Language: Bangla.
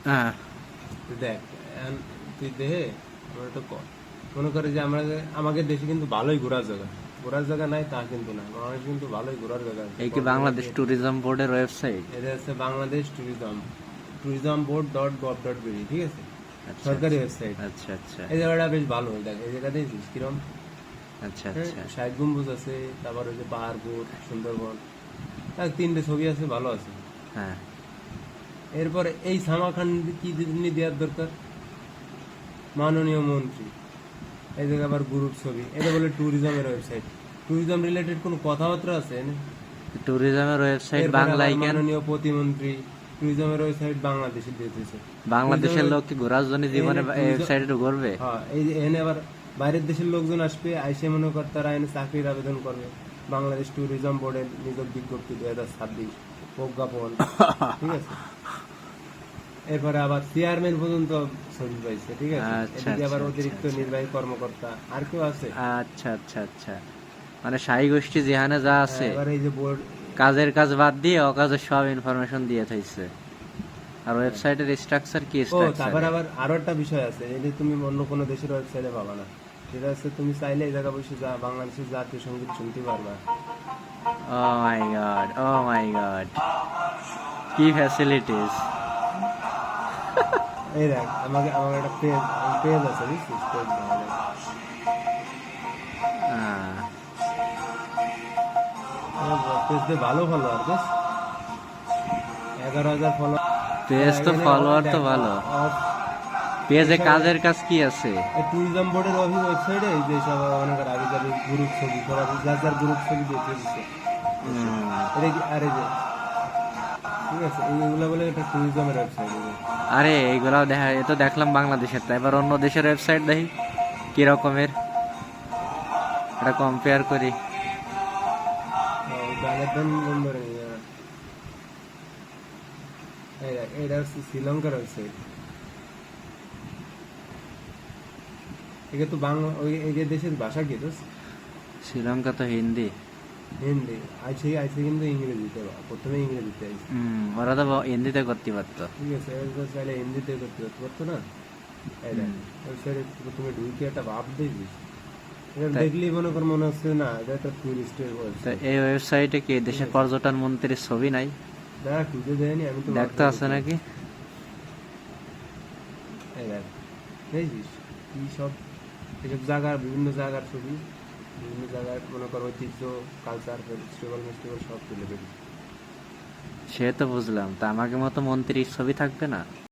হ্যাঁ। তুই দেখ এখন তুই দেহে আমার একটু কর। মনে করে যে আমাদের দেশে কিন্তু ভালোই ঘোরার জায়গা নাই তা কিন্তু না, বাংলাদেশে কিন্তু ভালোই ঘোরার জায়গা আছে। এই কি বাংলাদেশ কক্সবাজার, ট্যুরিজম বোর্ডের ওয়েবসাইট? এটা হচ্ছে বাংলাদেশ ট্যুরিজম বোর্ড .gov.bt, ঠিক আছে, আচ্ছা সরকারি আচ্ছা ওয়েবসাইট। আচ্ছা আচ্ছা এই জায়গাটা বেশ ভালো, দেখ এই জায়গাতে কিরম, আচ্ছা হ্যাঁ, আচ্ছা। ষাট গম্বুজ আছে, তারপর ওই যে পাহাড়পুর, সুন্দরবন, আর তিনটে ছবি আছে, ভালো আছে। হ্যাঁ। এরপরে এই সামাখান কি জন্য দেওয়ার দরকার, মাননীয় মন্ত্রী, এই জায়গায় আবার গ্রুপ ছবি, এটা বলে ট্যুরিজমের ওয়েবসাইট, ট্যুরিজম রিলেটেড কোনো কথাবার্তা আছে এনে? ট্যুরিজমের ওয়েবসাইট এরপরে আবার বাংলায় কেন? মাননীয় প্রতিমন্ত্রী, ট্যুরিজমের ওয়েবসাইট বাংলাদেশে দিতেছে। বাংলাদেশের লোক কি ঘোরার জন্য জীবনে ট্যুরিজম, ওয়েবসাইটে ঘুরবে? হ্যাঁ, এই যে এনে আবার বাইরের দেশের লোকজন আসবে, আইসে মনে কর তারা এনে চাকরির আবেদন করবে, বাংলাদেশ ট্যুরিজম বোর্ডের নিয়োগ বিজ্ঞপ্তি 2026 প্রজ্ঞাপন, ঠিক আছে। এরপরে আবার চেয়ারম্যান পর্যন্ত ছবি পাইছে, ঠিক আছে। আচ্ছা এদিকে আবার আচ্ছা আচ্ছা অতিরিক্ত আচ্ছা নির্বাহী কর্মকর্তা আর কেউ আছে। আচ্ছা আচ্ছা আচ্ছা। মানে শাহী গোষ্ঠী যেখানে যা আছে এবার এই যে বোর্ড, কাজের কাজ বাদ দিয়ে অকাজের সব ইনফরমেশন দিয়ে থাকছে। আর ওয়েবসাইটের স্ট্রাকচার কি ও স্ট্রাকচার? তারপর আবার আরো একটা বিষয় আছে, এই যে তুমি অন্য কোনো দেশের ওয়েবসাইটে পাবা না, যেটা হচ্ছে তুমি চাইলে এই জায়গা বসে বাংলাদেশের জাতীয় সঙ্গীত শুনতে পারবা। ও মাই গড, ও মাই গড, কি ফ্যাসিলিটিস! এই দেখ, আমাকে আমার একটা পেজ আছে, বুঝছিস, পেজ পেজে ভালো ফলোয়ার, বেশ 11,000 ফলোয়ার। পেজ তো ফলোয়ার তো ভালো। পেজে কাজের কাজ কি আছে? ট্যুরিজম বোর্ডের ওয়েবসাইটে এই যে সব অনেক আগে যাবে গ্রুপ ছবি, সবার যার যার গ্রুপ ছবি দিয়ে দিচ্ছে। এটা কি আরে যে, ঠিক আছে, এইগুলো বলে এটা ট্যুরিজমের ওয়েবসাইট। আরে এইগুলাও দেখা, এ তো দেখলাম বাংলাদেশের, তাই এবার অন্য দেশের ওয়েবসাইট দেখি কি রকমের, এটা কম্পেয়ার করি। এটা হচ্ছে শ্রীলঙ্কার ওয়েবসাইট। এটা তো বাংলা, ওই এই যে দেশের ভাষা কি তো শ্রীলঙ্কা তো হিন্দি। হিন্দি, আইছে আইছে কিন্তু ইংরেজিতে, প্রথমে ইংরেজিতে আইছে। ওরা তো হিন্দিতে করতে পারতো। ঠিক আছে, এবার চাইলে হিন্দিতে করতে পারতো না। এটা ওয়েবসাইটে তুমি ঢুকে একটা ভাব দেখবি, এটা দেখলেই মনে হচ্ছে না এটা একটা টুরিস্টের তো ওয়েবসাইট। এই ওয়েবসাইটে কি দেশের পর্যটন মন্ত্রীর ছবি নাই? দেখ খুঁজে দেয়নি, আমি তো দেখতে আছে নাকি? এই দেখ, দেখছিস কি সব এসব জায়গার, বিভিন্ন জায়গার ছবি, বিভিন্ন জায়গার মনে করো ঐতিহ্য, কালচার, ফেস্টিভ্যাল সব তুলে দেবে। সে তো বুঝলাম, তা আমাকে মতো মন্ত্রীর ছবি থাকবে না?